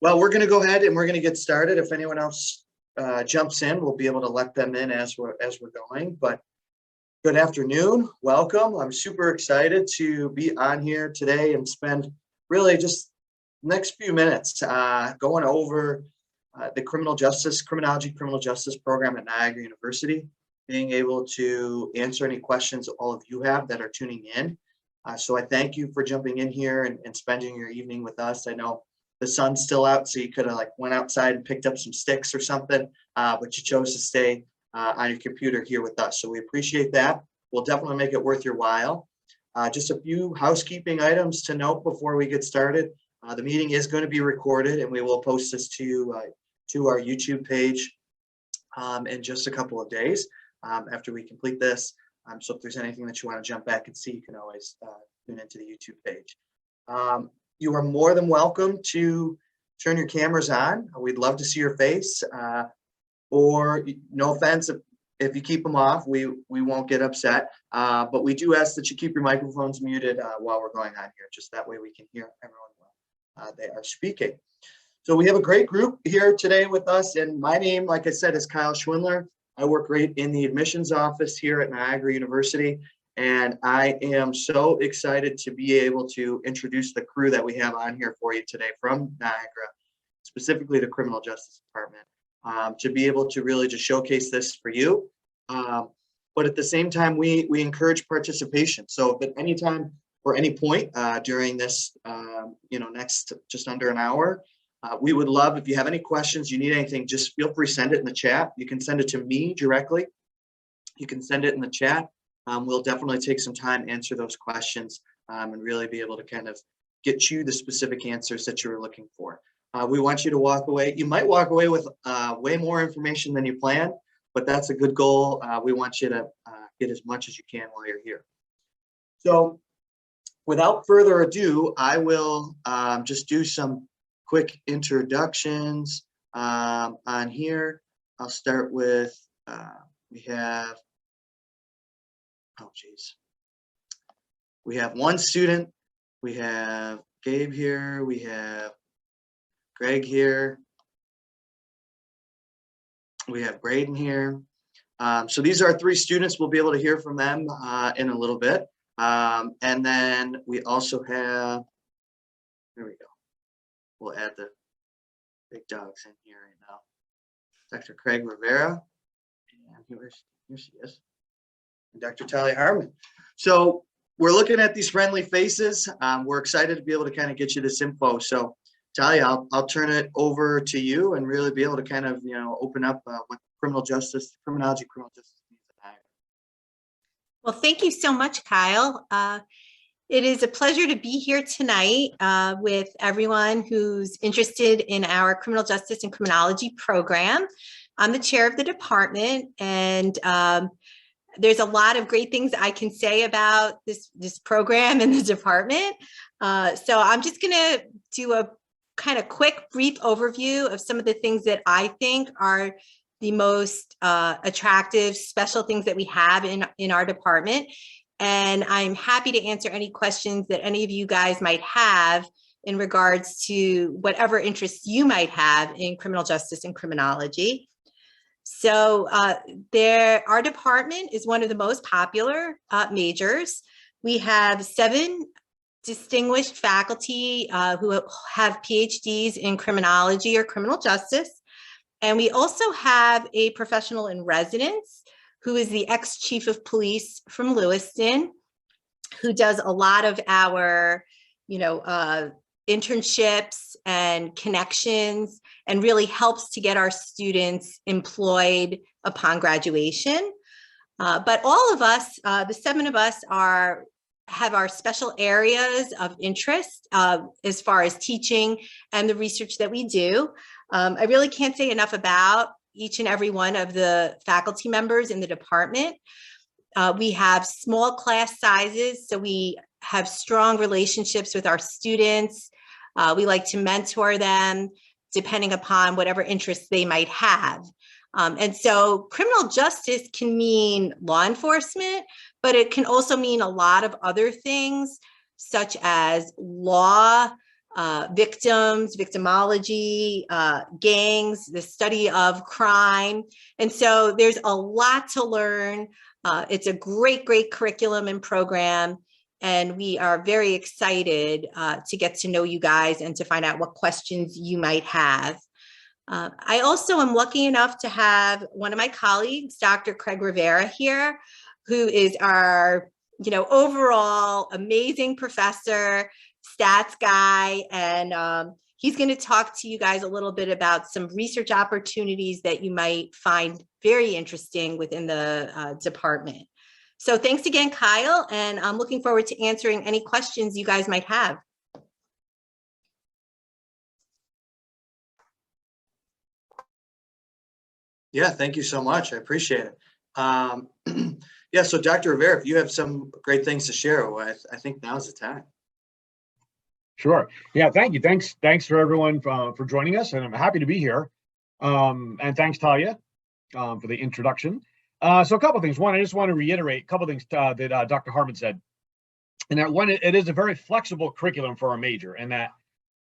Well, we're going to go ahead and we're going to get started. If anyone else jumps in, we'll be able to let them in as we're going. But good afternoon, welcome. I'm super excited to be on here today and spend really just next few minutes going over the criminology criminal justice program at Niagara University, being able to answer any questions all of you have that are tuning in. So I thank you for jumping in here and spending your evening with us. I know the sun's still out, so you could have went outside and picked up some sticks or something, but you chose to stay on your computer here with us. So we appreciate that. We'll definitely make it worth your while. Just a few housekeeping items to note before we get started. The meeting is going to be recorded, and we will post this to our YouTube page in just a couple of days after we complete this. So if there's anything that you want to jump back and see, you can always tune into the YouTube page. You are more than welcome to turn your cameras on. We'd love to see your face. Or no offense, if you keep them off, we won't get upset. But we do ask that you keep your microphones muted while we're going on here. Just that way we can hear everyone while they are speaking. So we have a great group here today with us. And my name, like I said, is Kyle Schwindler. I work right in the admissions office here at Niagara University. And I am so excited to be able to introduce the crew that we have on here for you today from Niagara, specifically the Criminal Justice Department, to be able to really just showcase this for you. But at the same time, we encourage participation. So if at any time or any point during this, next just under an hour, we would love, if you have any questions, you need anything, just feel free to send it in the chat. You can send it to me directly. You can send it in the chat. We'll definitely take some time, answer those questions, and really be able to kind of get you the specific answers that you were looking for. We want you to walk away. You might walk away with way more information than you planned, but that's a good goal. We want you to get as much as you can while you're here. So without further ado, I will just do some quick introductions on here. I'll start with, we have one student. We have Gabe here. We have Greg here. We have Braedon here. So these are 3 students. We'll be able to hear from them in a little bit. And then we also have, there we go. We'll add the big dogs in here right now. Dr. Craig Rivera. And here she is. And Dr. Talia Harmon. So we're looking at these friendly faces. We're excited to be able to kind of get you this info. So Talia, I'll turn it over to you and really be able to kind of, open up what criminology criminal justice means at Niagara. Well, thank you so much, Kyle. It is a pleasure to be here tonight with everyone who's interested in our criminal justice and criminology program. I'm the chair of the department, and there's a lot of great things I can say about this program and the department. So I'm just going to do a kind of quick, brief overview of some of the things that I think are the most attractive, special things that we have in our department. And I'm happy to answer any questions that any of you guys might have in regards to whatever interests you might have in criminal justice and criminology. So our department is one of the most popular majors. We have 7 distinguished faculty who have PhDs in criminology or criminal justice. And we also have a professional in residence who is the ex-chief of police from Lewiston, who does a lot of our, internships and connections and really helps to get our students employed upon graduation. But all of us, the 7 of us have our special areas of interest as far as teaching and the research that we do. I really can't say enough about each and every one of the faculty members in the department. We have small class sizes, so we have strong relationships with our students. We like to mentor them depending upon whatever interests they might have. And so criminal justice can mean law enforcement, but it can also mean a lot of other things, such as law, victims, victimology, gangs, the study of crime. And so there's a lot to learn. It's a great, great curriculum and program. And we are very excited to get to know you guys and to find out what questions you might have. I also am lucky enough to have one of my colleagues, Dr. Craig Rivera here, who is our, overall amazing professor, stats guy, and he's going to talk to you guys a little bit about some research opportunities that you might find very interesting within the department. So thanks again, Kyle, and I'm looking forward to answering any questions you guys might have. Yeah, thank you so much. I appreciate it. Yeah, so Dr. Rivera, if you have some great things to share, I think now's the time. Sure. Yeah, thank you. Thanks for everyone for joining us, and I'm happy to be here. And thanks, Talia, for the introduction. So a couple of things. One, I just want to reiterate a couple of things that Dr. Harmon said. And that one, it is a very flexible curriculum for our major, and that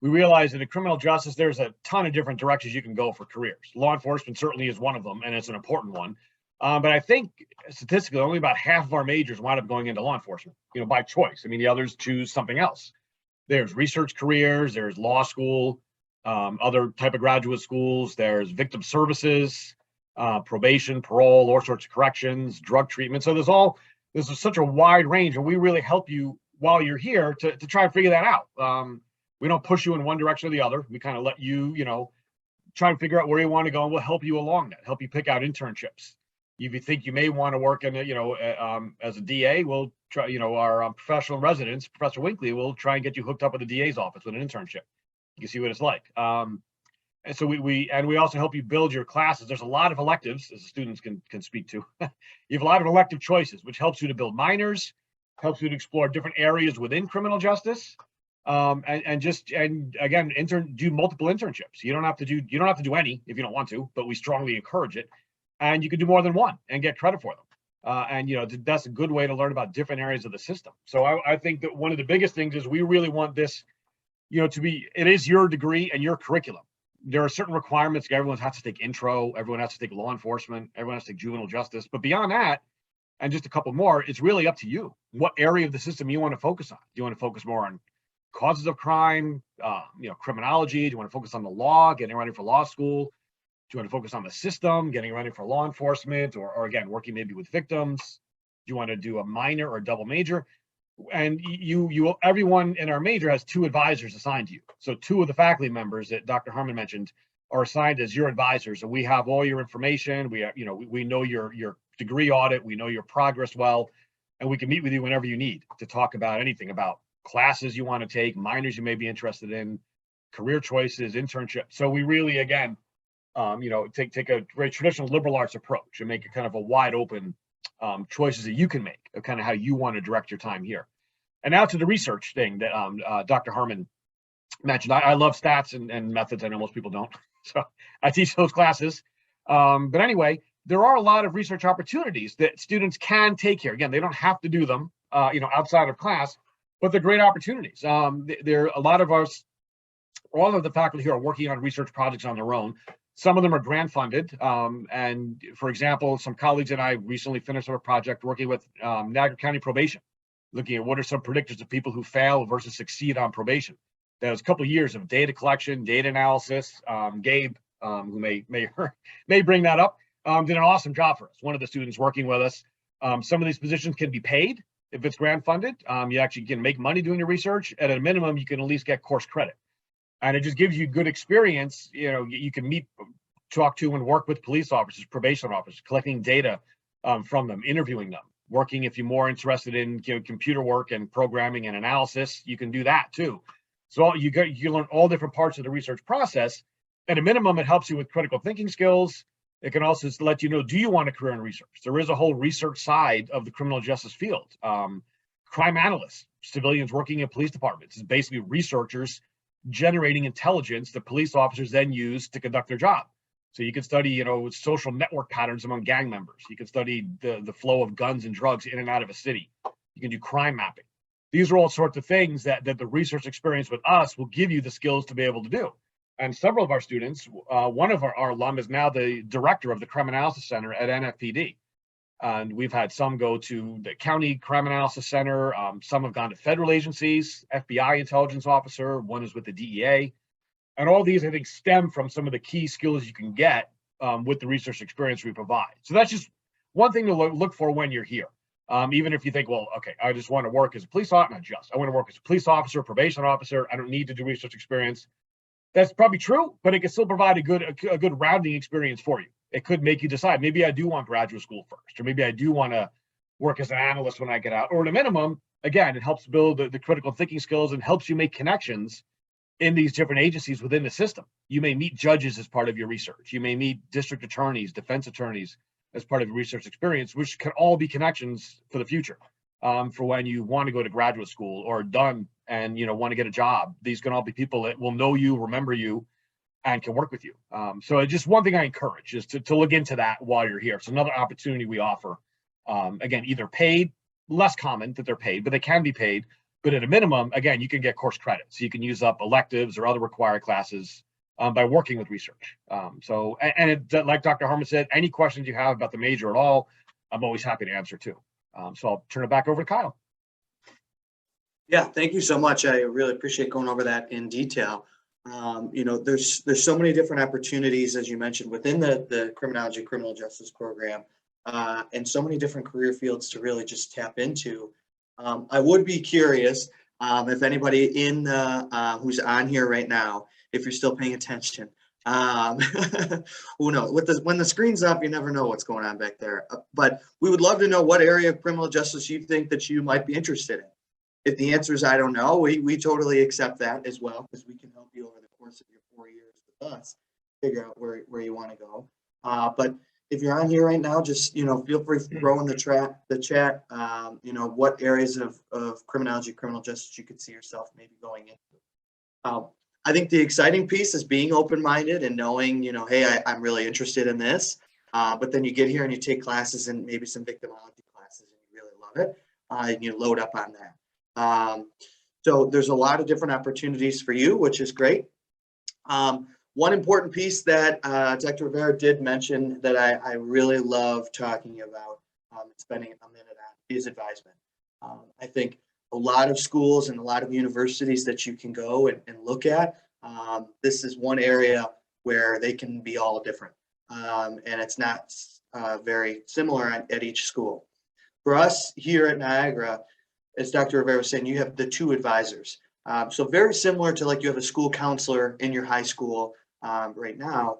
we realize that in criminal justice, there's a ton of different directions you can go for careers. Law enforcement certainly is one of them, and it's an important one. But I think statistically, only about half of our majors wind up going into law enforcement, by choice. I mean, the others choose something else. There's research careers, there's law school, other type of graduate schools, there's victim services, probation, parole, all sorts of corrections, drug treatment. So this is such a wide range, and we really help you while you're here to try and figure that out. We don't push you in one direction or the other. We kind of let you, try and figure out where you want to go, and we'll help you along that, help you pick out internships. If you think you may want to work in, as a DA, we'll try, our professional in residence, Professor Winkley, will try and get you hooked up with the DA's office with an internship. You can see what it's like. And so we also help you build your classes. There's a lot of electives, as the students can speak to. You have a lot of elective choices, which helps you to build minors, helps you to explore different areas within criminal justice, and again, do multiple internships. You don't have to do any if you don't want to, but we strongly encourage it. And you can do more than one and get credit for them. And that's a good way to learn about different areas of the system. So I think that one of the biggest things is we really want this, it is your degree and your curriculum. There are certain requirements. Everyone has to take intro, everyone has to take law enforcement, everyone has to take juvenile justice. But beyond that, and just a couple more, it's really up to you. What area of the system you want to focus on? Do you want to focus more on causes of crime, criminology? Do you want to focus on the law, getting ready for law school? Do you want to focus on the system, getting ready for law enforcement, or again, working maybe with victims? Do you want to do a minor or a double major? And everyone in our major has 2 advisors assigned to you. So 2 of the faculty members that Dr. Harmon mentioned are assigned as your advisors. And we have all your information. We know your degree audit. We know your progress well, and we can meet with you whenever you need to talk about anything about classes you want to take, minors you may be interested in, career choices, internships. So we really, again, take a very traditional liberal arts approach and make it kind of a wide open choices that you can make of kind of how you want to direct your time here. And now to the research thing that Dr. Harmon mentioned. I love stats and methods. I know most people don't, so I teach those classes. But anyway, there are a lot of research opportunities that students can take here. Again, they don't have to do them, outside of class, but they're great opportunities. There are a lot of us, all of the faculty here are working on research projects on their own. Some of them are grant funded. And for example, some colleagues and I recently finished a project working with Niagara County probation, looking at what are some predictors of people who fail versus succeed on probation. That was a couple of years of data collection, data analysis. Gabe, who may bring that up, did an awesome job for us. One of the students working with us. Some of these positions can be paid if it's grant funded. You actually can make money doing your research. At a minimum, you can at least get course credit. And it just gives you good experience. You can talk to and work with police officers, probation officers, collecting data from them, interviewing them, working. If you're more interested in computer work and programming and analysis, you can do that too. So you learn all different parts of the research process. At a minimum, it helps you with critical thinking skills. It can also let you know, do you want a career in research? There is a whole research side of the criminal justice field. Crime analysts, civilians working in police departments, is basically researchers generating intelligence that police officers then use to conduct their job. So you can study, social network patterns among gang members. You can study the flow of guns and drugs in and out of a city. You can do crime mapping. These are all sorts of things that the research experience with us will give you the skills to be able to do. And several of our students, one of our alum is now the director of the Criminology Center at NFPD. And we've had some go to the County Crime Analysis Center. Some have gone to federal agencies, FBI intelligence officer, one is with the DEA. And all these, I think, stem from some of the key skills you can get with the research experience we provide. So that's just one thing to look for when you're here. Even if you think, well, okay, I just want to work as a police officer, not just, I want to work as a police officer, probation officer, I don't need to do research experience. That's probably true, but it can still provide a good rounding experience for you. It could make you decide, maybe I do want graduate school first, or maybe I do want to work as an analyst when I get out, or at a minimum, again, it helps build the critical thinking skills and helps you make connections in these different agencies within the system. You may meet judges as part of your research. You may meet district attorneys, defense attorneys as part of your research experience, which can all be connections for the future, for when you want to go to graduate school or done and want to get a job. These can all be people that will know you, remember you, and can work with you. So it's just one thing I encourage is to look into that while you're here. It's another opportunity we offer. Again, either paid, less common that they're paid, but they can be paid. But at a minimum, again, you can get course credit. So you can use up electives or other required classes by working with research. Like Dr. Harmon said, any questions you have about the major at all, I'm always happy to answer too. So I'll turn it back over to Kyle. Yeah, thank you so much. I really appreciate going over that in detail. There's so many different opportunities, as you mentioned, within the criminology, criminal justice program, and so many different career fields to really just tap into. I would be curious if anybody in who's on here right now, if you're still paying attention. Who knows? When the screen's up, you never know what's going on back there. But we would love to know what area of criminal justice you think that you might be interested in. If the answer is I don't know, we totally accept that as well, because we can help you over the course of your 4 years with us figure out where you want to go. But if you're on here right now, just feel free to throw in the chat. What areas of criminology, criminal justice you could see yourself maybe going into. I think the exciting piece is being open-minded and knowing, hey, I'm really interested in this. But then you get here and you take classes and maybe some victimology classes and you really love it, and you load up on that. So there's a lot of different opportunities for you, which is great. One important piece that Dr. Rivera did mention that I really love talking about, spending a minute on, is advisement. I think a lot of schools and a lot of universities that you can go and look at, this is one area where they can be all different. And it's not very similar at each school. For us here at Niagara, as Dr. Rivera was saying, you have the 2 advisors. So very similar to like you have a school counselor in your high school right now,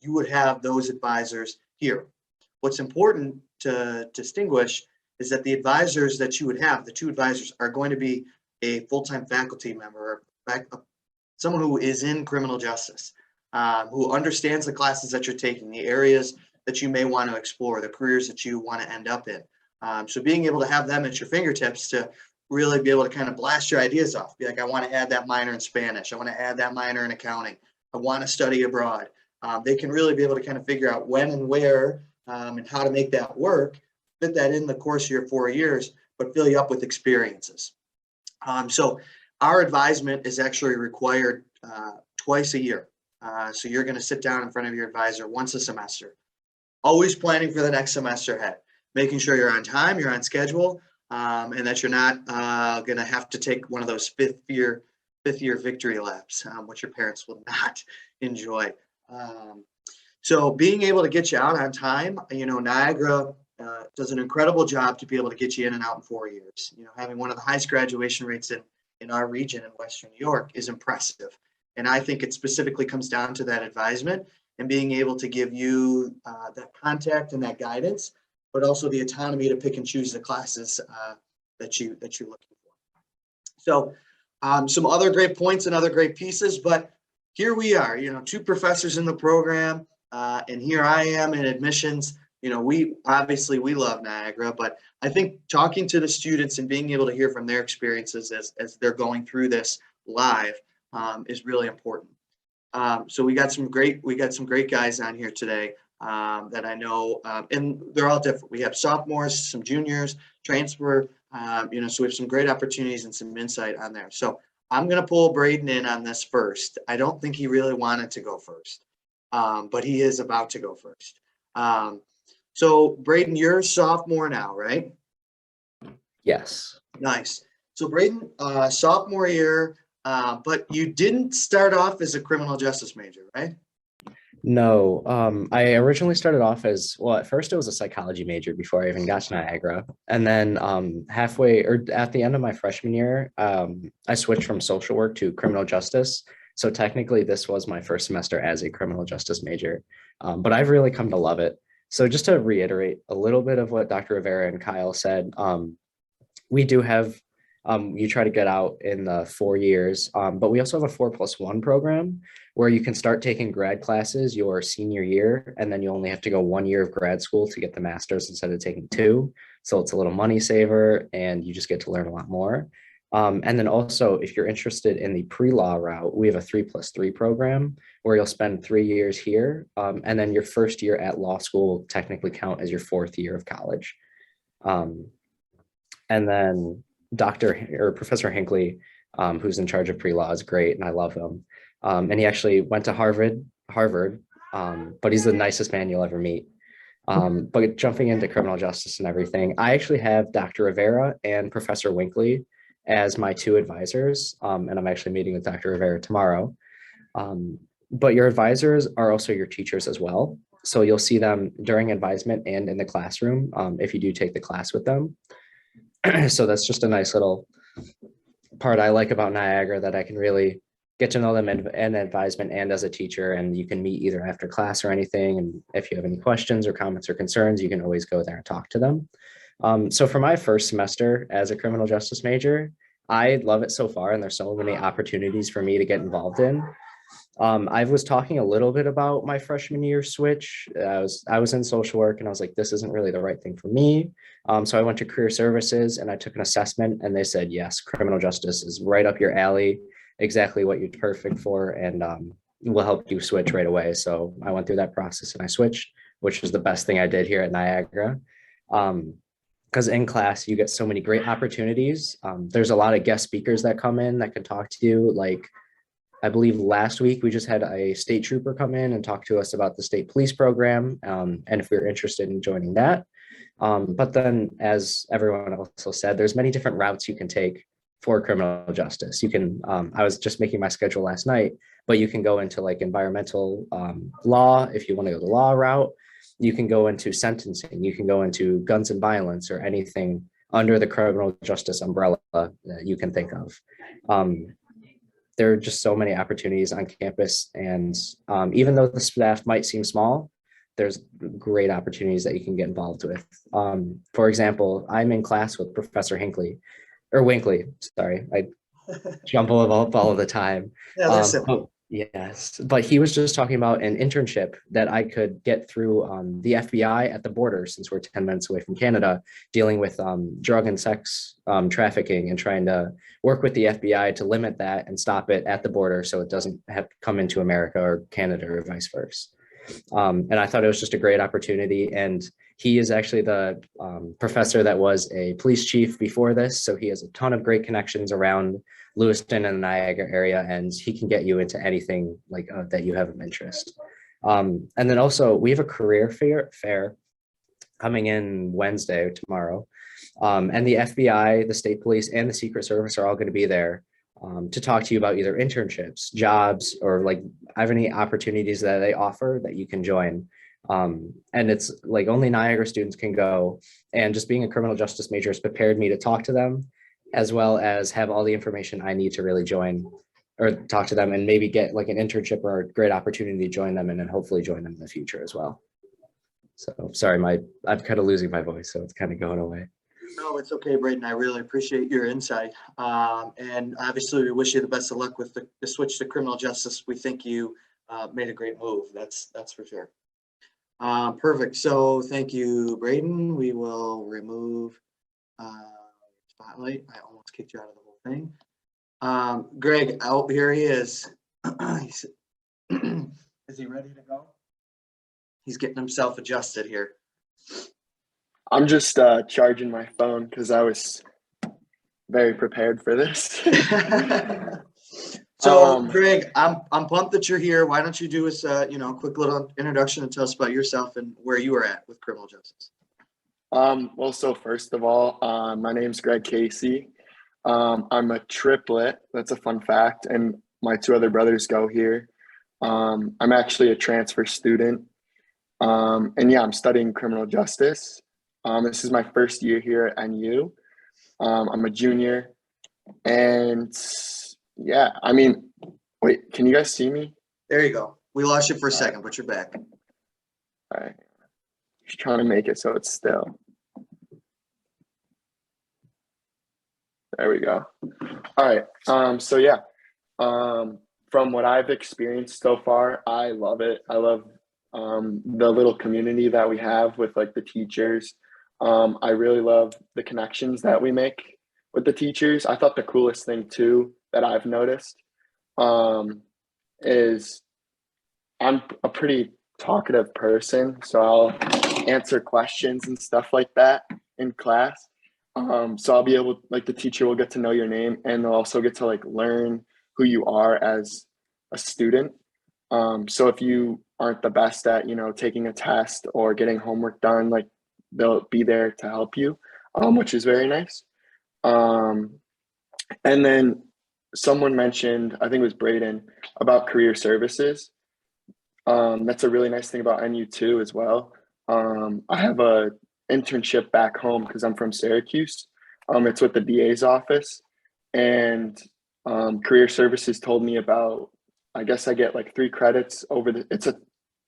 you would have those advisors here. What's important to distinguish is that the advisors that you would have, the 2 advisors, are going to be a full-time faculty member, someone who is in criminal justice, who understands the classes that you're taking, the areas that you may want to explore, the careers that you want to end up in. So being able to have them at your fingertips to really be able to kind of blast your ideas off. Be like, I want to add that minor in Spanish. I want to add that minor in accounting. I want to study abroad. They can really be able to kind of figure out when and where and how to make that work, fit that in the course of your 4 years, but fill you up with experiences. So our advisement is actually required twice a year. So you're going to sit down in front of your advisor once a semester, always planning for the next semester ahead, making sure you're on time, you're on schedule, and that you're not going to have to take one of those fifth year victory laps, which your parents will not enjoy. So being able to get you out on time, Niagara does an incredible job to be able to get you in and out in 4 years. Having one of the highest graduation rates in our region in Western New York is impressive. And I think it specifically comes down to that advisement and being able to give you that contact and that guidance, but also the autonomy to pick and choose the classes that you're looking for. So some other great points and other great pieces, but here we are, 2 professors in the program, and here I am in admissions. We love Niagara, but I think talking to the students and being able to hear from their experiences as they're going through this live is really important. So we got some great guys on here today that I know, and they're all different. We have sophomores, some juniors, transfer So we have some great opportunities and some insight on there. So I'm going to pull Braedon in on this first. I don't think he really wanted to go first, but he is about to go first. So Braedon, you're a sophomore now, right? Yes. Nice. So Braedon, sophomore year, but you didn't start off as a criminal justice major, right? No, I originally started off as, well, at first it was a psychology major before I even got to Niagara. And then halfway or at the end of my freshman year, I switched from social work to criminal justice. So technically this was my first semester as a criminal justice major, but I've really come to love it. So just to reiterate a little bit of what Dr. Rivera and Kyle said, we do have, you try to get out in the 4 years, but we also have a 4+1 program where you can start taking grad classes your senior year, and then you only have to go 1 year of grad school to get the master's instead of taking 2. So it's a little money saver and you just get to learn a lot more. And then also, if you're interested in the pre-law route, we have a 3+3 program where you'll spend 3 years here. And then your first year at law school will technically count as your 4th year of college. And then Professor Hinckley, who's in charge of pre-law, is great, and I love him. And he actually went to Harvard, but he's the nicest man you'll ever meet. But jumping into criminal justice and everything, I actually have Dr. Rivera and Professor Winkley as my 2 advisors, and I'm actually meeting with Dr. Rivera tomorrow. But your advisors are also your teachers as well. So you'll see them during advisement and in the classroom if you do take the class with them. So that's just a nice little part I like about Niagara, that I can really get to know them in advisement and as a teacher, and you can meet either after class or anything. And if you have any questions or comments or concerns, you can always go there and talk to them. So for my first semester as a criminal justice major, I love it so far, and there's so many opportunities for me to get involved in. I was talking a little bit about my freshman year switch. I was in social work and I was like, this isn't really the right thing for me. So I went to career services and I took an assessment, and they said, yes, criminal justice is right up your alley, exactly what you're perfect for, and will help you switch right away. So I went through that process and I switched, which was the best thing I did here at Niagara. Because in class, you get so many great opportunities. There's a lot of guest speakers that come in that can talk to you. Like, I believe last week we just had a state trooper come in and talk to us about the state police program, and if we we're interested in joining that. But then, as everyone also said, there's many different routes you can take for criminal justice. You can, I was just making my schedule last night, but you can go into like environmental law if you want to go the law route. You can go into sentencing. You can go into guns and violence, or anything under the criminal justice umbrella that you can think of. There are just so many opportunities on campus, and even though the staff might seem small, there's great opportunities that you can get involved with. For example, I'm in class with Professor Winkley, sorry, I jumble up all of the time. Yeah, that's simple. Yes, but he was just talking about an internship that I could get through the FBI at the border, since we're 10 minutes away from Canada, dealing with drug and sex trafficking, and trying to work with the FBI to limit that and stop it at the border so it doesn't have to come into America or Canada or vice versa. And I thought it was just a great opportunity. And he is actually the professor that was a police chief before this. So he has a ton of great connections around Lewiston and the Niagara area, and he can get you into anything like that you have of interest. And then also we have a career fair coming in Wednesday, tomorrow. And the FBI, the state police, and the Secret Service are all going to be there to talk to you about either internships, jobs, or like have any opportunities that they offer that you can join. And it's like only Niagara students can go, and just being a criminal justice major has prepared me to talk to them, as well as have all the information I need to really join or talk to them, and maybe get like an internship or a great opportunity to join them, and then hopefully join them in the future as well. So sorry, I'm kind of losing my voice, so it's kind of going away. No, it's okay, Braedon. I really appreciate your insight. And obviously we wish you the best of luck with the switch to criminal justice. We think you made a great move. That's for sure. Perfect. So thank you, Braedon. We will remove spotlight. I almost kicked you out of the whole thing. Greg, out here he is. Is he ready to go? He's getting himself adjusted here. I'm just charging my phone because I was very prepared for this. So, Greg, I'm pumped that you're here. Why don't you do us, a quick little introduction and tell us about yourself and where you are at with criminal justice? Well, so first of all, my name's Greg Casey. I'm a triplet. That's a fun fact. And my two other brothers go here. I'm actually a transfer student. And yeah, I'm studying criminal justice. This is my first year here at NU. I'm a junior. And yeah, I mean, wait, can you guys see me? There you go. We lost you for a second, but you're back. All right. Just trying to make it so it's still. There we go. All right. So yeah, from what I've experienced so far, I love it. I love the little community that we have with like the teachers. I really love the connections that we make with the teachers. I thought the coolest thing too that I've noticed is I'm a pretty talkative person, so I'll answer questions and stuff like that in class. So I'll be able, like the teacher will get to know your name and they'll also get to like learn who you are as a student. So if you aren't the best at, taking a test or getting homework done, like they'll be there to help you, which is very nice. And then someone mentioned, I think it was Braedon, about career services. That's a really nice thing about NU too as well. I have a internship back home because I'm from Syracuse. It's with the DA's office, and career services told me about, I guess I get like 3 credits over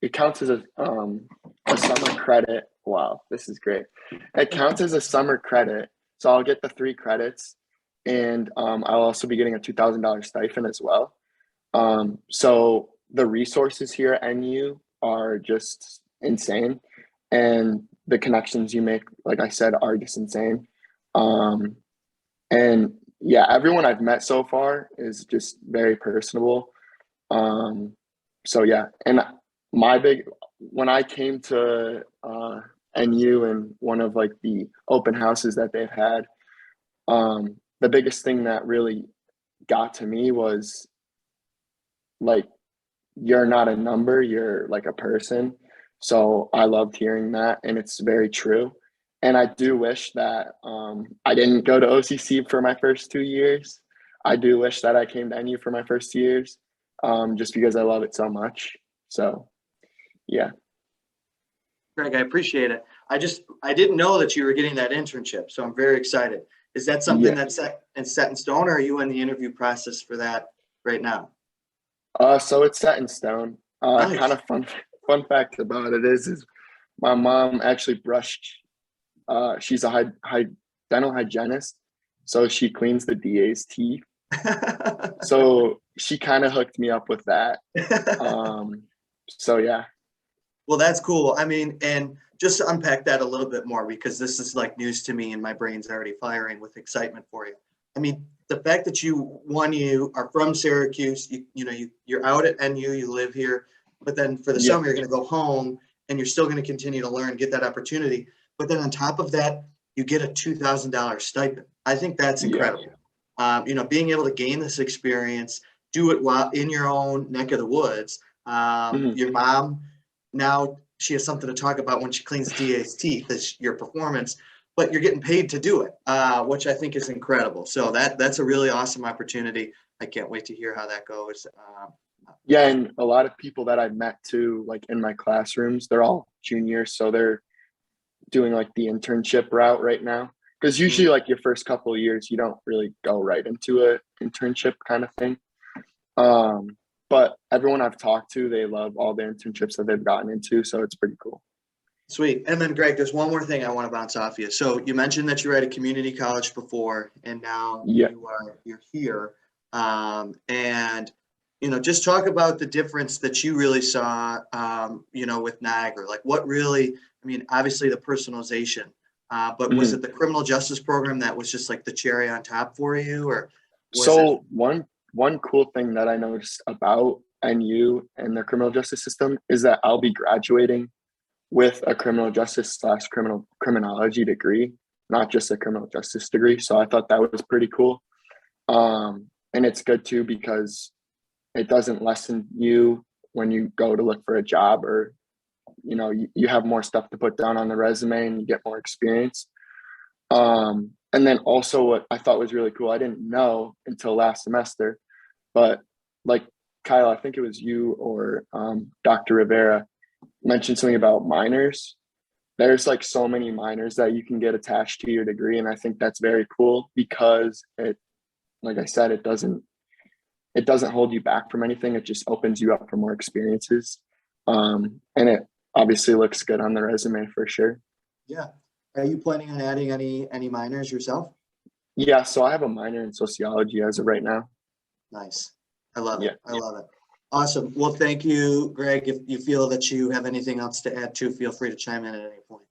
it counts as a summer credit. Wow, this is great. It counts as a summer credit. So I'll get the 3 credits, and I'll also be getting a $2,000 stipend as well. So the resources here at NU are just insane, and the connections you make, like I said, are just insane. And yeah, everyone I've met so far is just very personable. So yeah, and when I came to NU and one of like the open houses that they've had, the biggest thing that really got to me was like, you're not a number, you're like a person. So I loved hearing that, and it's very true. And I do wish that I didn't go to OCC for my first 2 years. I do wish that I came to NU for my first 2 years, just because I love it so much. So, yeah. Greg, I appreciate it. I didn't know that you were getting that internship, so I'm very excited. Is that something that's set in stone, or are you in the interview process for that right now? So it's set in stone. Nice. Kind of fun fact about it is my mom actually brushed. She's a dental hygienist, so she cleans the DA's teeth. So she kind of hooked me up with that. So yeah. Well, that's cool. I mean, and just to unpack that a little bit more, because this is like news to me and my brain's already firing with excitement for you. I mean, the fact that you are from Syracuse, you're out at NU, you live here, but then for the summer, you're going to go home and you're still going to continue to learn, get that opportunity. But then on top of that, you get a $2,000 stipend. I think that's incredible. Being able to gain this experience, do it while in your own neck of the woods. Your mom, now she has something to talk about when she cleans DA's teeth, is your performance, but you're getting paid to do it, which I think is incredible. So that's a really awesome opportunity. I can't wait to hear how that goes. Yeah, and a lot of people that I've met too, like in my classrooms, they're all juniors, so they're doing like the internship route right now. Because usually like your first couple of years, you don't really go right into a internship kind of thing. But everyone I've talked to, they love all the internships that they've gotten into, so it's pretty cool. Sweet. And then Greg, there's one more thing I want to bounce off you. So you mentioned that you were at a community college before, and now you're here. And just talk about the difference that you really saw, with Niagara. Like what really, I mean, obviously the personalization, but was it the criminal justice program that was just like the cherry on top for you, or? So one cool thing that I noticed about NU and the criminal justice system is that I'll be graduating with a criminal justice / criminology degree. not just a criminal justice degree. So I thought that was pretty cool. And it's good too, because it doesn't lessen you when you go to look for a job, or, you know, you have more stuff to put down on the resume and you get more experience. And then also what I thought was really cool, I didn't know until last semester, but like Kyle, I think it was you or Dr. Rivera mentioned something about minors. There's like so many minors that you can get attached to your degree. And I think that's very cool, because it, like I said, it doesn't hold you back from anything. It just opens you up for more experiences. And it obviously looks good on the resume for sure. Yeah. Are you planning on adding any minors yourself? Yeah, so I have a minor in sociology as of right now. Nice. I love it. Yeah. I love it. Awesome. Well, thank you, Greg. If you feel that you have anything else to add to, feel free to chime in at any point.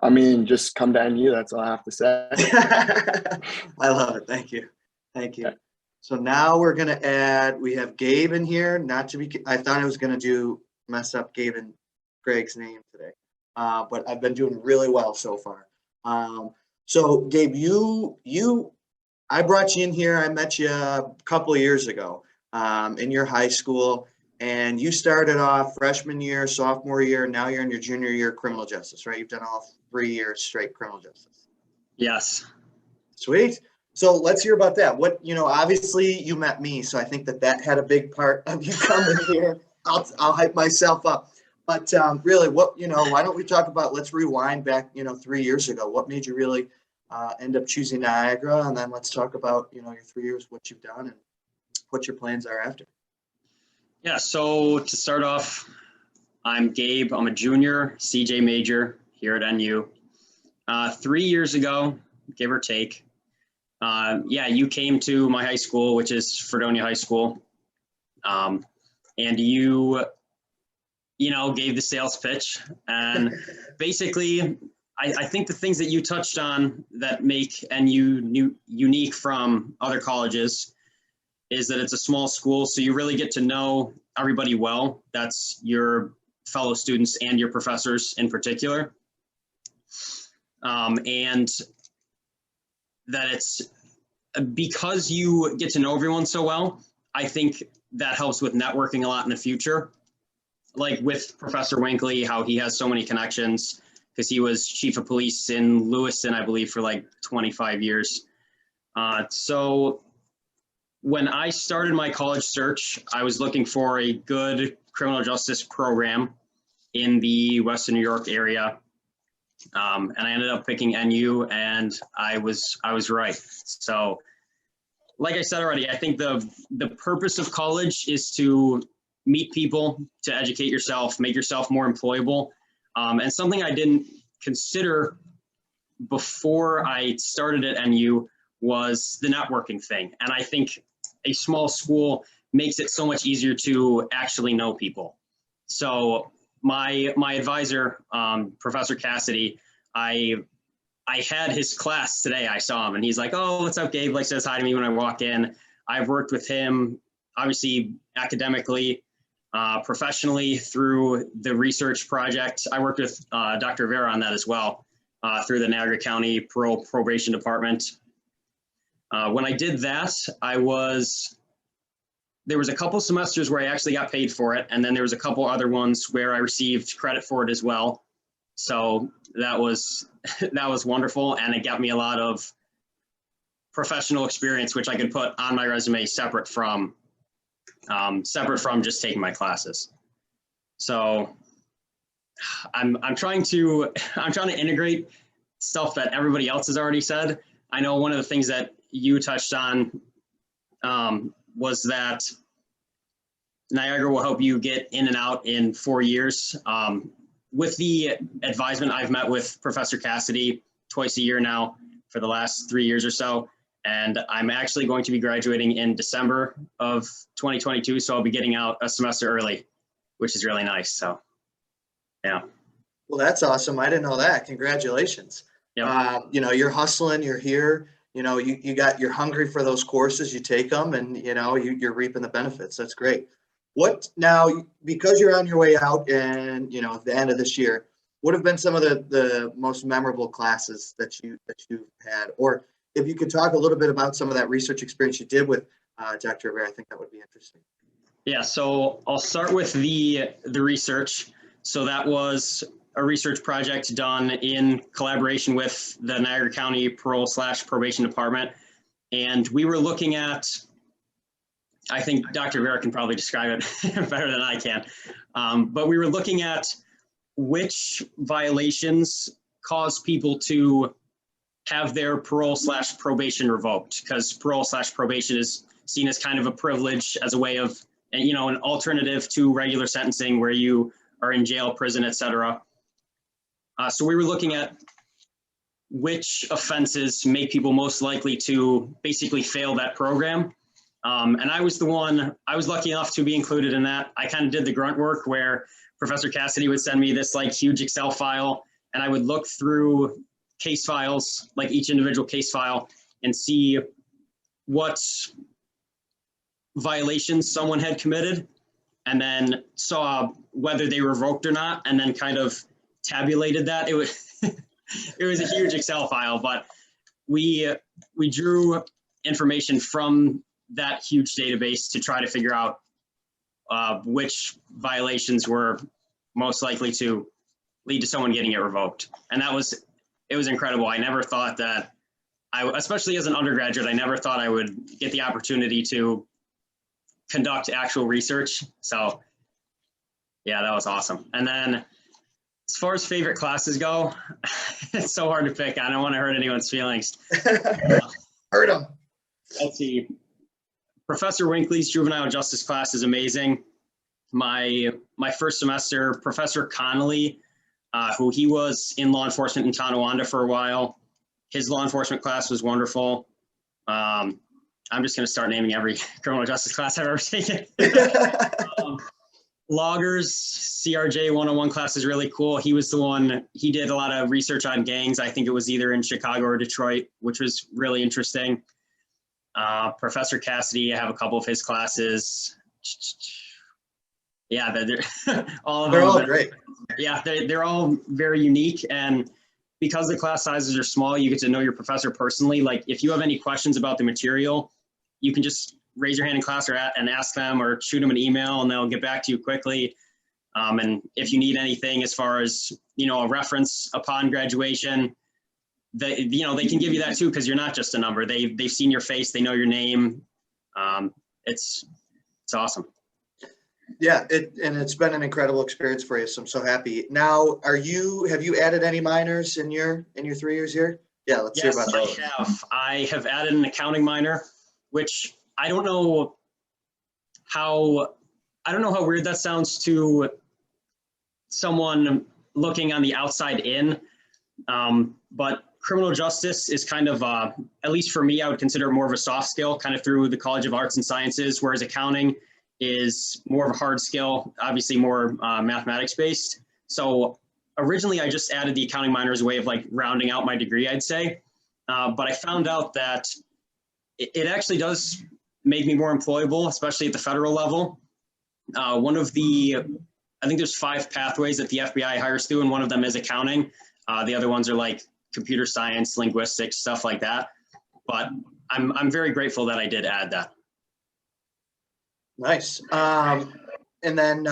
I mean, just come to NU. That's all I have to say. I love it. Thank you. Thank you. So now we're going to add, we have Gabe in here, not to be, I thought I was going to mess up Gabe and Greg's name today. But I've been doing really well so far. So Gabe, I brought you in here. I met you a couple of years ago in your high school, and you started off freshman year, sophomore year, and now you're in your junior year criminal justice, right? You've done all 3 years straight criminal justice. Yes. Sweet. So let's hear about that. What, obviously you met me, so I think that had a big part of you coming here. I'll hype myself up. But really, why don't we talk about, let's rewind back, 3 years ago. What made you really end up choosing Niagara? And then let's talk about, your 3 years, what you've done and what your plans are after. Yeah, so to start off, I'm Gabe. I'm a junior CJ major here at NU. 3 years ago, give or take, you came to my high school, which is Fredonia High School. And you gave the sales pitch. And basically, I think the things that you touched on that make NU unique from other colleges is that it's a small school, so you really get to know everybody well. That's your fellow students and your professors in particular. And that it's because you get to know everyone so well, I think that helps with networking a lot in the future. Like with Professor Winkley, how he has so many connections because he was chief of police in Lewiston, I believe, for like 25 years. So when I started my college search, I was looking for a good criminal justice program in the Western New York area. And I ended up picking NU, and I was right. So like I said already, I think the purpose of college is to meet people, to educate yourself, make yourself more employable. And something I didn't consider before I started at NU was the networking thing. And I think a small school makes it so much easier to actually know people. So my advisor, Professor Cassidy, I had his class today. I saw him and he's like, "Oh, what's up, Gabe?" Like says hi to me when I walk in. I've worked with him, obviously academically, professionally through the research project. I worked with Dr. Rivera on that as well, through the Niagara County Probation Department. When I did that, there was a couple semesters where I actually got paid for it, and then there was a couple other ones where I received credit for it as well. So that was wonderful, and it got me a lot of professional experience, which I could put on my resume separate from just taking my classes. So I'm trying to integrate stuff that everybody else has already said. I know one of the things that you touched on was that Niagara will help you get in and out in 4 years. With the advisement, I've met with Professor Cassidy twice a year now for the last 3 years or so. And I'm actually going to be graduating in December of 2022. So I'll be getting out a semester early, which is really nice. So, yeah. Well, that's awesome. I didn't know that. Congratulations. Yep. You're hustling, you're here, you're hungry for those courses, you take them, and, you're reaping the benefits. That's great. What now, because you're on your way out and, at the end of this year, what have been some of the most memorable classes that you've had? Or if you could talk a little bit about some of that research experience you did with Dr. Rivera, I think that would be interesting. Yeah, so I'll start with the research. So that was a research project done in collaboration with the Niagara County Parole/Probation Department. And we were looking at, I think Dr. Rivera can probably describe it better than I can. But we were looking at which violations cause people to have their parole/probation revoked, because parole/probation is seen as kind of a privilege, as a way of, you know, an alternative to regular sentencing where you are in jail, prison, etc. So we were looking at which offenses make people most likely to basically fail that program. And I was lucky enough to be included in that. I kind of did the grunt work where Professor Cassidy would send me this like huge Excel file, and I would look through case files, like each individual case file, and see what violations someone had committed, and then saw whether they were revoked or not, and then kind of tabulated that. It was it was a huge Excel file, but we drew information from that huge database to try to figure out which violations were most likely to lead to someone getting it revoked. And it was incredible. I never thought that especially as an undergraduate, I never thought I would get the opportunity to conduct actual research. So yeah, that was awesome. And then as far as favorite classes go, it's so hard to pick. I don't want to hurt anyone's feelings. Hurt them. Let's see. Professor Winkley's juvenile justice class is amazing. My first semester, Professor Connolly, who he was in law enforcement in Tonawanda for a while, his law enforcement class was wonderful. I'm just going to start naming every criminal justice class I've ever taken. Loggers CRJ 101 class is really cool. He was the one, he did a lot of research on gangs. I think it was either in Chicago or Detroit, which was really interesting. Professor Cassidy, I have a couple of his classes. Yeah, they're all great. Yeah, they're all very unique. And because the class sizes are small, you get to know your professor personally. Like if you have any questions about the material, you can just raise your hand in class and ask them, or shoot them an email and they'll get back to you quickly. And if you need anything as far as, you know, a reference upon graduation, they can give you that too, because you're not just a number. They've seen your face, they know your name. It's awesome. Yeah, it's been an incredible experience for you, so I'm so happy. Now, have you added any minors in your 3 years here? Yeah, let's hear about that. I have added an accounting minor, which I don't know how weird that sounds to someone looking on the outside in, but criminal justice is kind of, at least for me, I would consider it more of a soft skill, kind of through the College of Arts and Sciences, whereas accounting is more of a hard skill, obviously more mathematics based. So originally I just added the accounting minor as a way of like rounding out my degree, I'd say. But I found out that it actually does make me more employable, especially at the federal level. I think there's 5 pathways that the FBI hires through, and one of them is accounting. The other ones are like computer science, linguistics, stuff like that. But I'm very grateful that I did add that. Nice. And then,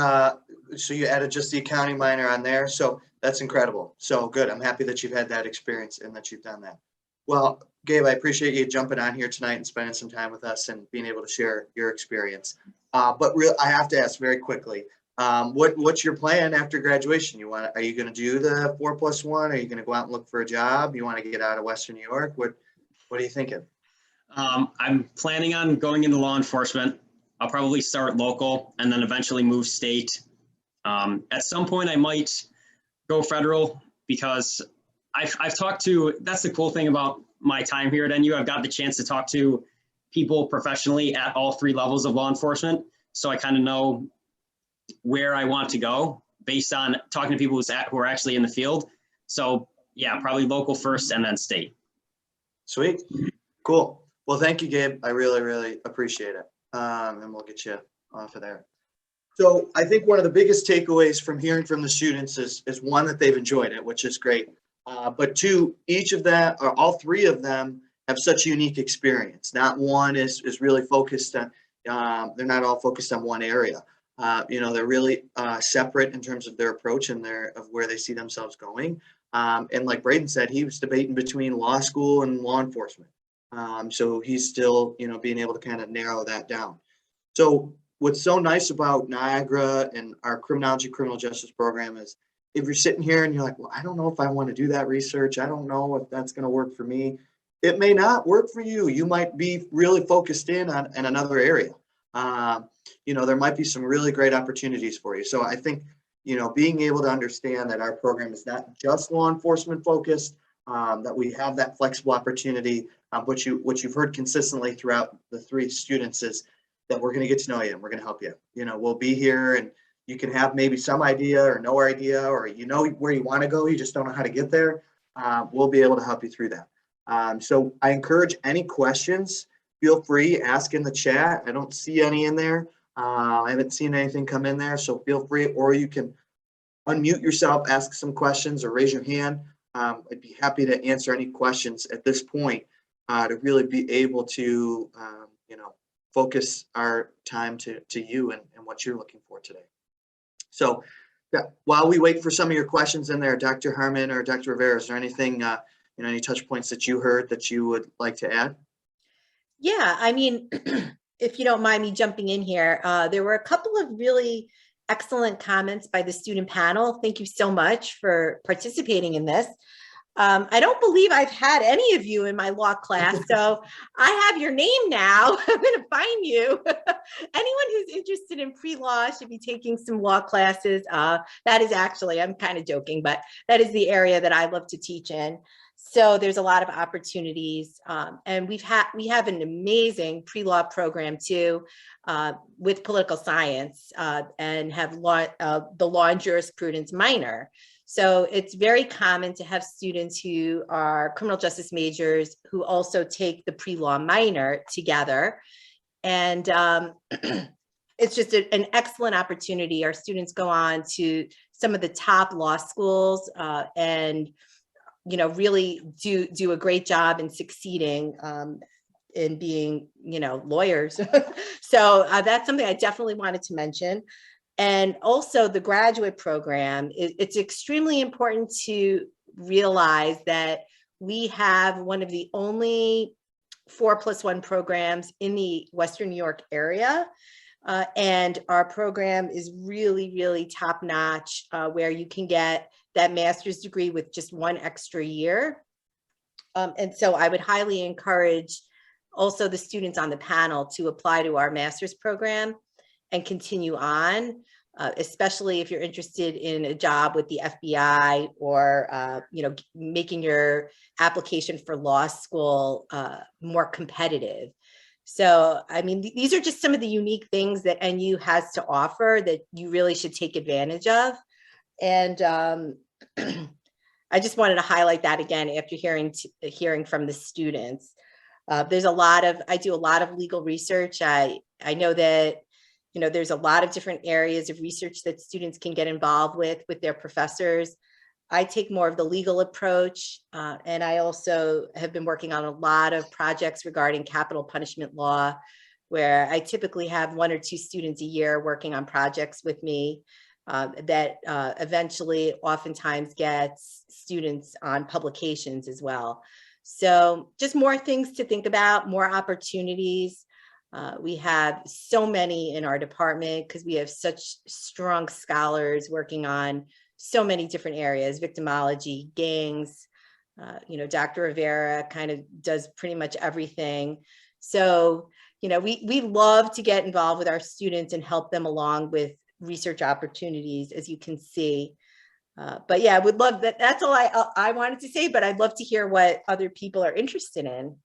so you added just the accounting minor on there. So that's incredible. So good. I'm happy that you've had that experience and that you've done that. Well, Gabe, I appreciate you jumping on here tonight and spending some time with us and being able to share your experience. But I have to ask very quickly, what's your plan after graduation? Are you going to do the 4+1? Are you going to go out and look for a job? You want to get out of Western New York? What are you thinking? I'm planning on going into law enforcement. I'll probably start local and then eventually move state. At some point I might go federal, because I've talked to, that's the cool thing about my time here at NU. I've got the chance to talk to people professionally at all 3 levels of law enforcement. So I kind of know where I want to go based on talking to people who are actually in the field. So yeah, probably local first and then state. Sweet. Cool. Well, thank you, Gabe. I really, really appreciate it. And we'll get you off of there. So I think one of the biggest takeaways from hearing from the students is one, that they've enjoyed it, which is great. But two, each of them, or all three of them, have such a unique experience. Not one is really focused on, they're not all focused on one area. They're really separate in terms of their approach and of where they see themselves going. And like Braedon said, he was debating between law school and law enforcement. So he's still, being able to kind of narrow that down. So what's so nice about Niagara and our criminology criminal justice program is, if you're sitting here and you're like, well, I don't know if I want to do that research. I don't know if that's going to work for me. It may not work for you. You might be really focused in on another area. There might be some really great opportunities for you. So I think, being able to understand that our program is not just law enforcement focused, that we have that flexible opportunity, what you've heard consistently throughout the three students is that we're going to get to know you and we're going to help you. We'll be here, and you can have maybe some idea or no idea, or where you want to go, you just don't know how to get there. We'll be able to help you through that. So I encourage any questions, feel free, ask in the chat. I don't see any in there. I haven't seen anything come in there, so feel free, or you can unmute yourself, ask some questions, or raise your hand. I'd be happy to answer any questions at this point to really be able to, focus our time to you and what you're looking for today. So while we wait for some of your questions in there, Dr. Harmon or Dr. Rivera, is there anything, any touch points that you heard that you would like to add? Yeah, I mean, if you don't mind me jumping in here, there were a couple of really excellent comments by the student panel. Thank you so much for participating in this. I don't believe I've had any of you in my law class, so I have your name now. I'm going to find you. Anyone who's interested in pre-law should be taking some law classes. That is actually, I'm kind of joking, but that is the area that I love to teach in. So there's a lot of opportunities, and we have an amazing pre-law program too, with political science, and have the law and jurisprudence minor. So it's very common to have students who are criminal justice majors who also take the pre-law minor together. And it's just an excellent opportunity. Our students go on to some of the top law schools and really do a great job in succeeding in being, lawyers. So that's something I definitely wanted to mention. And also the graduate program, it's extremely important to realize that we have one of the only 4+1 programs in the Western New York area. And our program is really, really top notch, where you can get that master's degree with just one extra year. And so I would highly encourage also the students on the panel to apply to our master's program and continue on, especially if you're interested in a job with the FBI or, making your application for law school more competitive. So, I mean, these are just some of the unique things that NU has to offer that you really should take advantage of. And I just wanted to highlight that again after hearing from the students. I do a lot of legal research. I know that, there's a lot of different areas of research that students can get involved with their professors. I take more of the legal approach, and I also have been working on a lot of projects regarding capital punishment law, where I typically have 1 or 2 students a year working on projects with me that eventually oftentimes gets students on publications as well. So just more things to think about, more opportunities. We have so many in our department because we have such strong scholars working on so many different areas, victimology, gangs, Dr. Rivera kind of does pretty much everything. So, we love to get involved with our students and help them along with research opportunities, as you can see. But yeah, I would love that. That's all I wanted to say, but I'd love to hear what other people are interested in.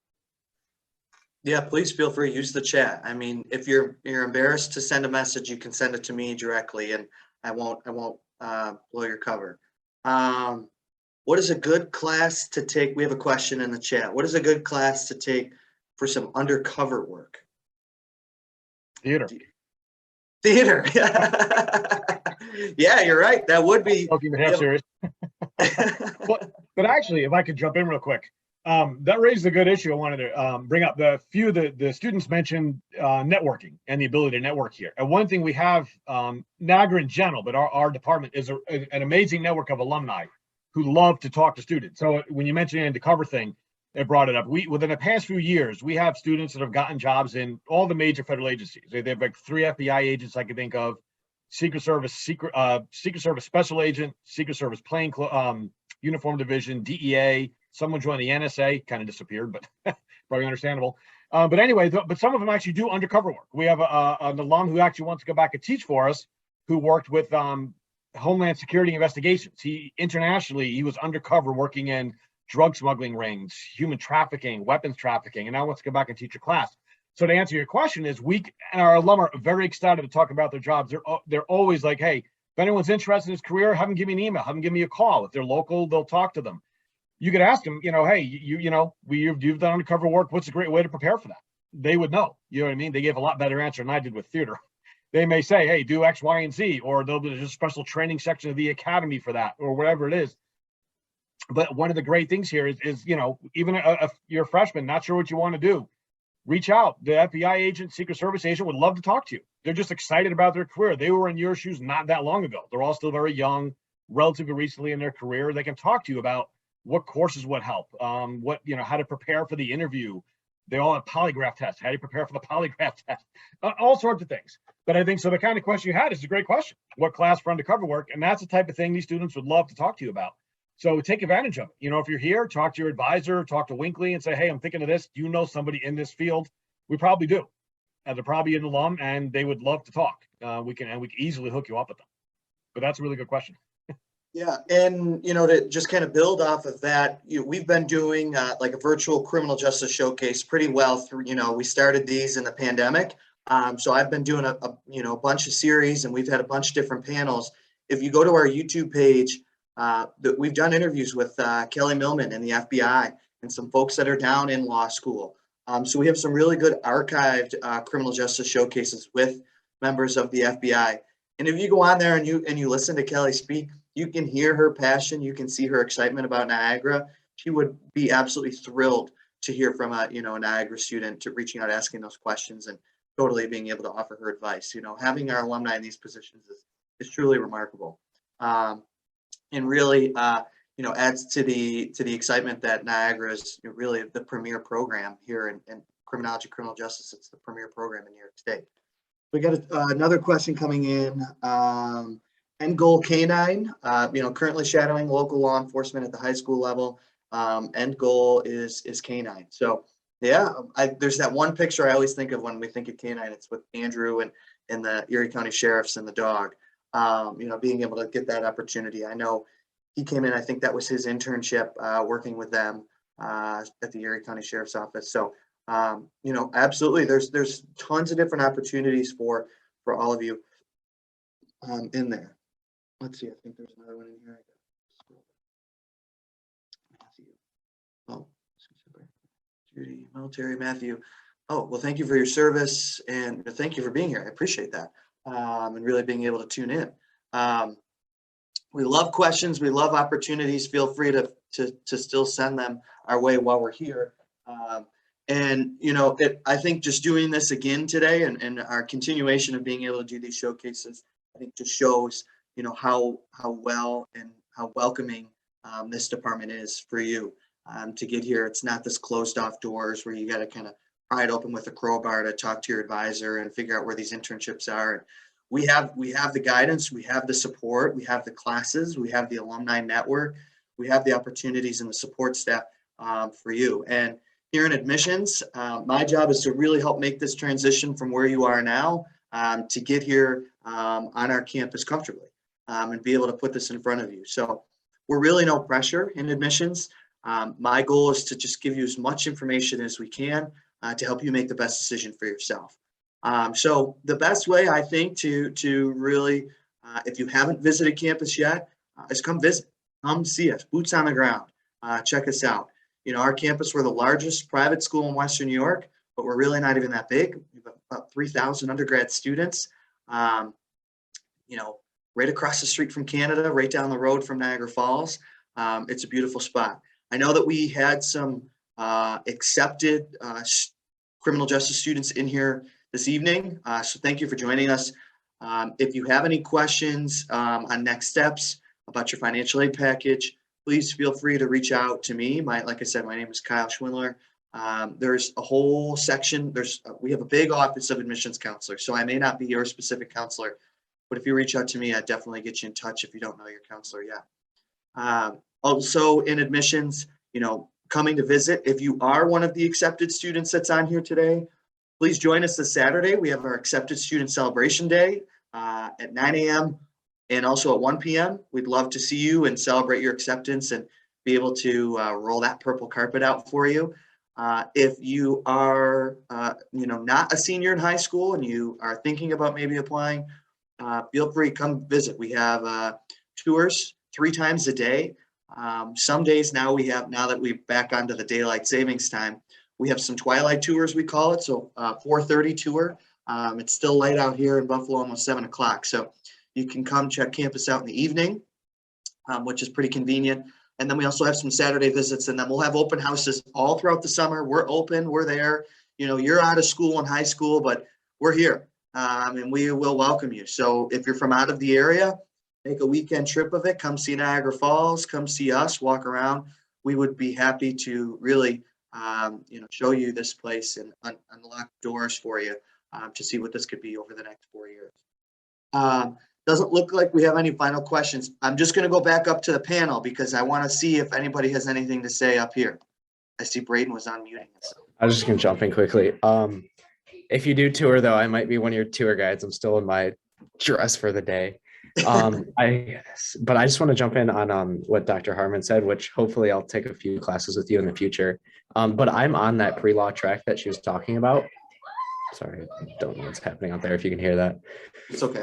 Yeah, please feel free, use the chat. I mean, if you're embarrassed to send a message, you can send it to me directly, and I won't blow your cover. What is a good class to take? We have a question in the chat. What is a good class to take for some undercover work? Theater. Theater. Yeah, you're right. That would be. Joking, but half serious. But actually, if I could jump in real quick, that raises a good issue I wanted to bring up. The few of the students mentioned networking and the ability to network here. And one thing we have, Niagara in general, but our department is an amazing network of alumni who love to talk to students. So when you mentioned the undercover thing, it brought it up. Within the past few years, we have students that have gotten jobs in all the major federal agencies. They have like 3 FBI agents I can think of: Secret Service, Secret Service Special Agent, Secret Service Uniform Division, DEA. Someone joined the NSA, kind of disappeared, but probably understandable. But anyway, but some of them actually do undercover work. We have an alum who actually wants to go back and teach for us, who worked with Homeland Security investigations. He was undercover working in drug smuggling rings, human trafficking, weapons trafficking, and now wants to go back and teach a class. So to answer your question is, and our alum are very excited to talk about their jobs. They're always like, hey, if anyone's interested in his career, have them give me an email, have them give me a call. If they're local, they'll talk to them. You could ask them, hey, you've done undercover work. What's a great way to prepare for that? They would know. You know what I mean? They gave a lot better answer than I did with theater. They may say, hey, do X, Y, and Z, or there'll be a special training section of the academy for that, or whatever it is. But one of the great things here is even if you're a freshman, not sure what you want to do, reach out. The FBI agent, Secret Service agent would love to talk to you. They're just excited about their career. They were in your shoes not that long ago. They're all still very young, relatively recently in their career. They can talk to you about what courses would help, how to prepare for the interview. They all have polygraph tests. How do you prepare for the polygraph test? All sorts of things. But I think so. The kind of question you had is a great question. What class for undercover work? And that's the type of thing these students would love to talk to you about. So take advantage of it. If you're here, talk to your advisor, talk to Winkley and say, hey, I'm thinking of this. Do you know somebody in this field? We probably do. And they're probably an alum and they would love to talk. We can easily hook you up with them. But that's a really good question. Yeah, and to just kind of build off of that, we've been doing like a virtual criminal justice showcase pretty well through. We started these in the pandemic, so I've been doing a bunch of series, and we've had a bunch of different panels. If you go to our YouTube page, we've done interviews with Kelly Millman in the FBI and some folks that are down in law school. So we have some really good archived criminal justice showcases with members of the FBI. And if you go on there and you listen to Kelly speak, you can hear her passion. You can see her excitement about Niagara. She would be absolutely thrilled to hear from a Niagara student to reaching out, asking those questions, and totally being able to offer her advice. Having our alumni in these positions is truly remarkable, and really adds to the excitement that Niagara is really the premier program here in criminology, criminal justice. It's the premier program in New York State. We got another question coming in. End goal K9, currently shadowing local law enforcement at the high school level. End goal is K9. So yeah, there's that one picture I always think of when we think of K9. It's with Andrew and the Erie County Sheriffs and the dog. Being able to get that opportunity. I know he came in. I think that was his internship, working with them at the Erie County Sheriff's Office. So absolutely, there's tons of different opportunities for all of you in there. Let's see, I think there's another one in here. Matthew. Oh, Judy, military, Matthew. Oh, well, thank you for your service and thank you for being here. I appreciate that. And really being able to tune in. We love questions. We love opportunities. Feel free to still send them our way while we're here. I think just doing this again today and our continuation of being able to do these showcases, I think just shows how well and how welcoming this department is for you to get here. It's not this closed off doors where you got to kind of pry it open with a crowbar to talk to your advisor and figure out where these internships are. And we have the guidance, we have the support, we have the classes, we have the alumni network, we have the opportunities and the support staff for you. And here in admissions, my job is to really help make this transition from where you are now to get here on our campus comfortably. And be able to put this in front of you. So we're really no pressure in admissions. My goal is to just give you as much information as we can to help you make the best decision for yourself. So the best way I think to really, if you haven't visited campus yet, is come visit, come see us, boots on the ground, check us out. Our campus, we're the largest private school in Western New York, but we're really not even that big. We have about 3,000 undergrad students. you know, right across the street from Canada, right down the road from Niagara Falls. It's a beautiful spot. I know that we had some accepted criminal justice students in here this evening. So thank you for joining us. If you have any questions on next steps about your financial aid package, please feel free to reach out to me. Like I said, my name is Kyle Schwindler. There's a whole section. We have a big office of admissions counselors, so I may not be your specific counselor, but if you reach out to me, I'd definitely get you in touch if you don't know your counselor yet. Also in admissions, coming to visit, if you are one of the accepted students that's on here today, please join us this Saturday. We have our accepted student celebration day at 9 a.m. and also at 1 p.m. We'd love to see you and celebrate your acceptance and be able to roll that purple carpet out for you. If you are, not a senior in high school and you are thinking about maybe applying, feel free, come visit. We have tours 3 times a day. Some days now that we're back onto the daylight savings time, we have some twilight tours, we call it. So 4:30 tour. It's still light out here in Buffalo, almost 7 o'clock. So you can come check campus out in the evening, which is pretty convenient. And then we also have some Saturday visits, and then we'll have open houses all throughout the summer. We're open, we're there. You're out of school in high school, but we're here, and we will welcome you. So if you're from out of the area, make a weekend trip of it. Come see Niagara Falls, come see us, walk around. We would be happy to really, show you this place and unlock doors for you to see what this could be over the next 4 years. Doesn't look like we have any final questions. I'm just going to go back up to the panel because I want to see if anybody has anything to say up here. I see Braedon was unmuting himself. I was just going to jump in quickly. If you do tour, though, I might be one of your tour guides. I'm still in my dress for the day. But I just want to jump in on what Dr. Harmon said, which hopefully I'll take a few classes with you in the future. But I'm on that pre-law track that she was talking about. Sorry, I don't know what's happening out there if you can hear that. It's okay.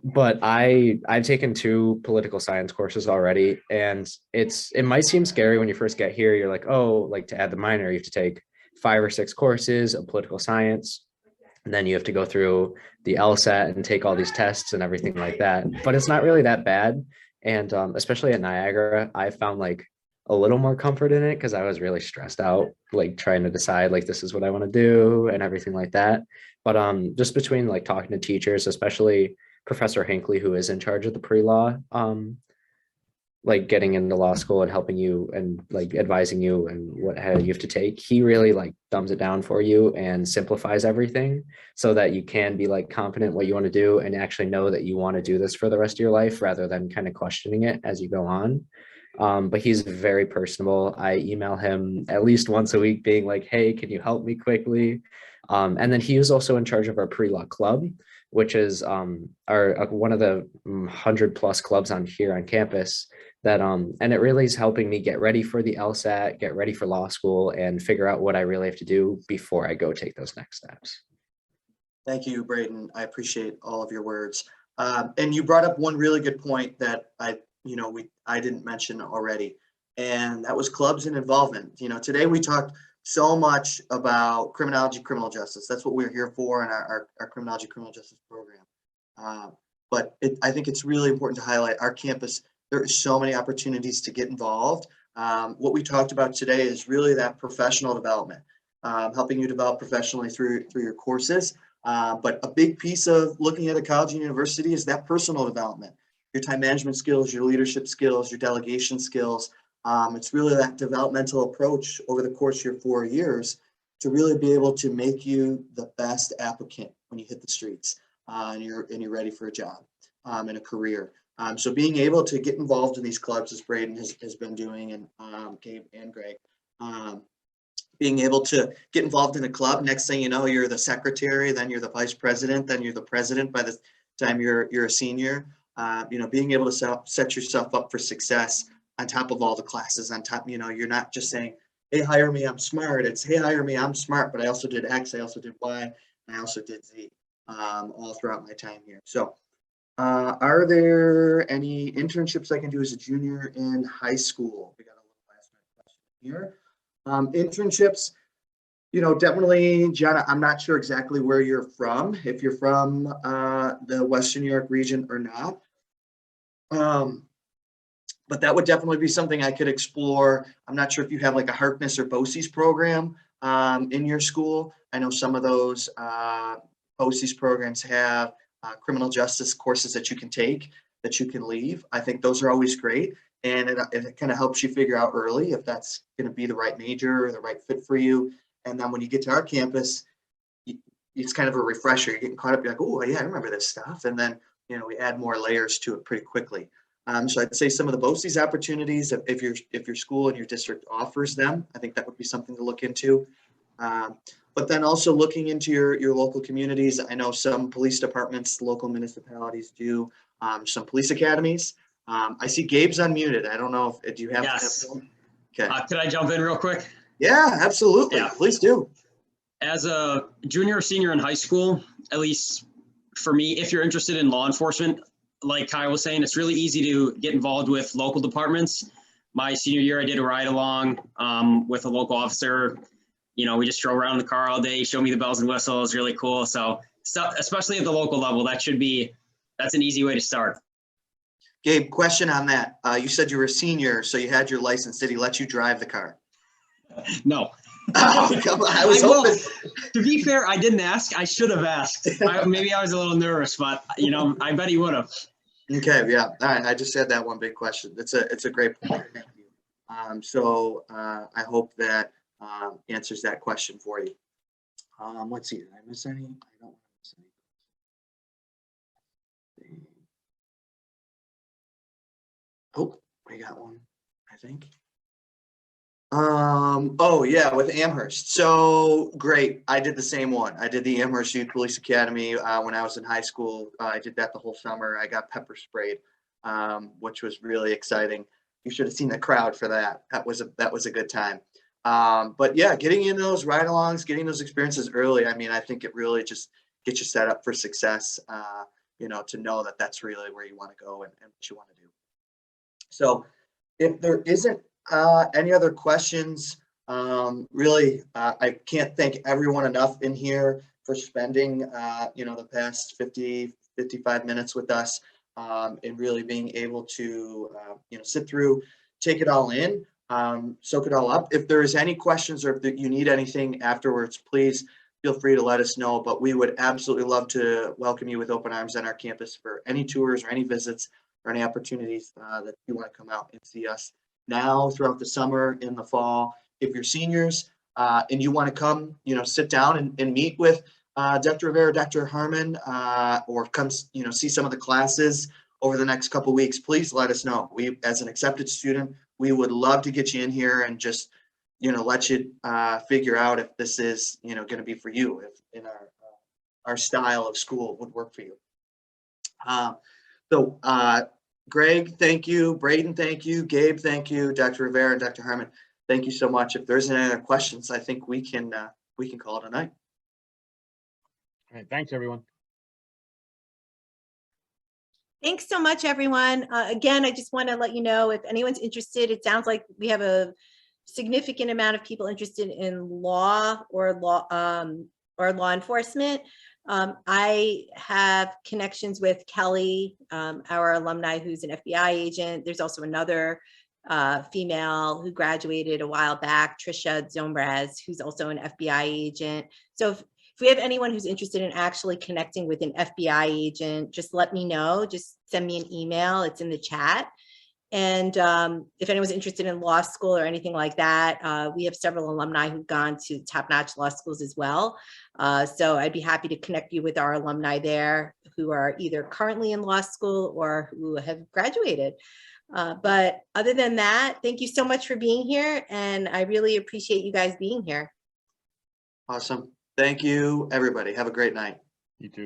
But I've taken 2 political science courses already, and it might seem scary when you first get here. You're like, oh, like to add the minor, you have to take 5 or 6 courses of political science. And then you have to go through the LSAT and take all these tests and everything like that. But it's not really that bad. And especially at Niagara, I found like a little more comfort in it because I was really stressed out, like trying to decide like this is what I want to do and everything like that. But just between like talking to teachers, especially Professor Hinckley, who is in charge of the pre-law, like getting into law school and helping you and like advising you and what you have to take, he really like dumbs it down for you and simplifies everything so that you can be like confident what you want to do and actually know that you want to do this for the rest of your life rather than kind of questioning it as you go on. But he's very personable. I email him at least once a week being like, hey, can you help me quickly? And then he was also in charge of our pre-law club, which is one of the 100+ clubs on here on campus that and it really is helping me get ready for the LSAT, get ready for law school, and figure out what I really have to do before I go take those next steps. Thank you, Braedon. I appreciate all of your words. And you brought up one really good point that I didn't mention already, and that was clubs and involvement. Today we talked so much about criminology, criminal justice. That's what we're here for in our criminology, criminal justice program. But I think it's really important to highlight our campus. There are so many opportunities to get involved. What we talked about today is really that professional development, helping you develop professionally through your courses. But a big piece of looking at a college and university is that personal development, your time management skills, your leadership skills, your delegation skills. It's really that developmental approach over the course of your 4 years to really be able to make you the best applicant when you hit the streets and you're ready for a job and a career. So being able to get involved in these clubs, as Braedon has been doing, and Gabe and Greg, being able to get involved in a club, next thing you know, you're the secretary, then you're the vice president, then you're the president by the time you're a senior. Being able to set yourself up for success on top of all the classes on top, you're not just saying, hey, hire me, I'm smart. It's, hey, hire me, I'm smart, but I also did X, I also did Y, and I also did Z all throughout my time here. So are there any internships I can do as a junior in high school? We got a little last minute question here. Internships, Definitely, John, I'm not sure exactly where you're from, if you're from the Western New York region or not. But that would definitely be something I could explore. I'm not sure if you have like a Harkness or BOCES program in your school. I know some of those BOCES programs have criminal justice courses that you can take, that you can leave. I think those are always great. And it kind of helps you figure out early if that's going to be the right major or the right fit for you. And then when you get to our campus, it's kind of a refresher. You're getting caught up. You're like, oh, yeah, I remember this stuff. And then, we add more layers to it pretty quickly. So I'd say some of the BOCES opportunities, if your school and your district offers them, I think that would be something to look into. But then also looking into your local communities. I know some police departments, local municipalities do some police academies. I see Gabe's unmuted. I don't know if do you have. Yes. Okay. Could I jump in real quick? Yeah, absolutely. Yeah. Please do. As a junior or senior in high school, at least for me, if you're interested in law enforcement, like Kyle was saying, it's really easy to get involved with local departments. My senior year, I did a ride along with a local officer. We just drove around in the car all day, showed me the bells and whistles, really cool. So especially at the local level, that's an easy way to start. Gabe, question on that. You said you were a senior, so you had your license. Did he let you drive the car? No. Oh, come on. I was hoping. To be fair, I didn't ask. I should have asked. Maybe I was a little nervous, but I bet he would have. Okay, yeah. All right. I just had that one big question. It's a great point. Thank you. So I hope that answers that question for you. Let's see. Did I miss any? I don't miss any. Oh, we got one, I think. Oh yeah, with Amherst. So great. I did the same one. I did the Amherst Youth Police Academy when I was in high school. I did that the whole summer. I got pepper sprayed, which was really exciting. You should have seen the crowd for that. That was a good time. But yeah, getting in those ride-alongs, getting those experiences early. I mean, I think it really just gets you set up for success. To know that that's really where you want to go and what you want to do. So if there isn't any other questions, really, I can't thank everyone enough in here for spending, the past 55 minutes with us, and really being able to, sit through, take it all in, soak it all up. If there is any questions or if you need anything afterwards, please feel free to let us know. But we would absolutely love to welcome you with open arms on our campus for any tours or any visits or any opportunities that you want to come out and see us now throughout the summer, in the fall. If you're seniors and you want to come, sit down and meet with Dr. Rivera, Dr. Harmon, or come, see some of the classes over the next couple of weeks, please let us know. We, as an accepted student, we would love to get you in here and just, let you figure out if this is, going to be for you, if in our style of school would work for you. So Greg, thank you. Braedon, thank you. Gabe, thank you. Dr. Rivera and Dr. Harmon, thank you so much. If there's any other questions, I think we can call it a night. All right, thanks, everyone. Thanks so much, everyone. Again, I just want to let you know, if anyone's interested, it sounds like we have a significant amount of people interested in law or law enforcement. I have connections with Kelly, our alumni, who's an FBI agent. There's also another female who graduated a while back, Trisha Zombraz, who's also an FBI agent. So if we have anyone who's interested in actually connecting with an FBI agent, just let me know. Just send me an email. It's in the chat. And if anyone's interested in law school or anything like that, we have several alumni who've gone to top-notch law schools as well. So I'd be happy to connect you with our alumni there who are either currently in law school or who have graduated. But other than that, thank you so much for being here. And I really appreciate you guys being here. Awesome. Thank you, everybody. Have a great night.